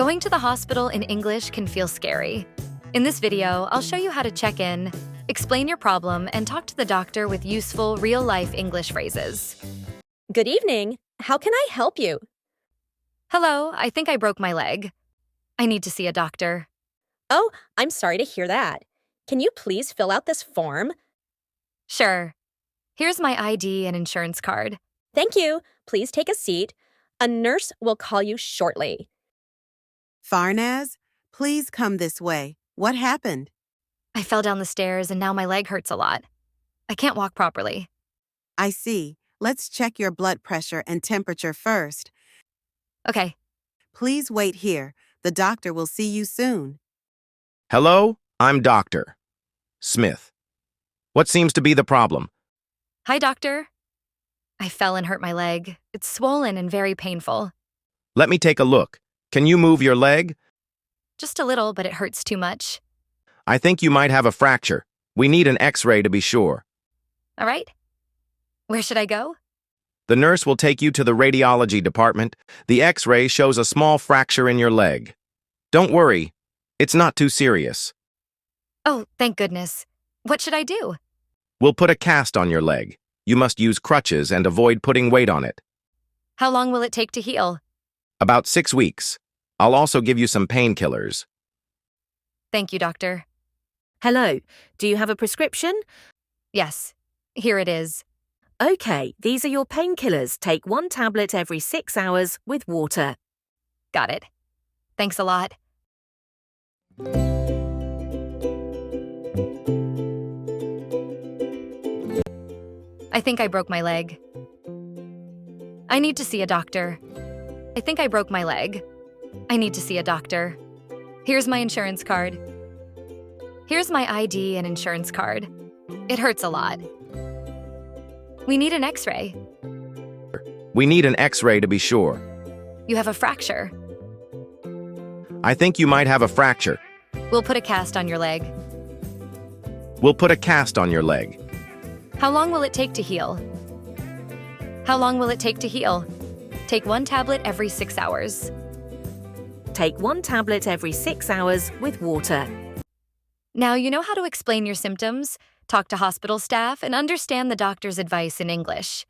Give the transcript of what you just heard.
Going to the hospital in English can feel scary. In this video, I'll show you how to check in, explain your problem, and talk to the doctor with useful, real-life English phrases. Good evening. How can I help you? Hello, I think I broke my leg. I need to see a doctor. Oh, I'm sorry to hear that. Can you please fill out this form? Sure. Here's my ID and insurance card. Thank you. Please take a seat. A nurse will call you shortly. Farnaz, please come this way. What happened? I fell down the stairs and now my leg hurts a lot. I can't walk properly. I see. Let's check your blood pressure and temperature first. Okay. Please wait here. The doctor will see you soon. Hello, I'm Dr. Smith. What seems to be the problem? Hi, doctor. I fell and hurt my leg. It's swollen and very painful. Let me take a look. Can you move your leg? Just a little, but it hurts too much. I think you might have a fracture. We need an X-ray to be sure. All right. Where should I go? The nurse will take you to the radiology department. The X-ray shows a small fracture in your leg. Don't worry. It's not too serious. Oh, thank goodness. What should I do? We'll put a cast on your leg. You must use crutches and avoid putting weight on it. How long will it take to heal? About 6 weeks. I'll also give you some painkillers. Thank you, doctor. Hello, do you have a prescription? Yes, here it is. Okay, these are your painkillers. Take 1 tablet every 6 hours with water. Got it. Thanks a lot. I think I broke my leg. I need to see a doctor. I think I broke my leg. I need to see a doctor. Here's my insurance card. Here's my ID and insurance card. It hurts a lot. We need an X-ray. We need an X-ray to be sure. You have a fracture. I think you might have a fracture. We'll put a cast on your leg. We'll put a cast on your leg. How long will it take to heal? How long will it take to heal? Take 1 tablet every 6 hours. Take 1 tablet every 6 hours with water. Now you know how to explain your symptoms, talk to hospital staff, and understand the doctor's advice in English.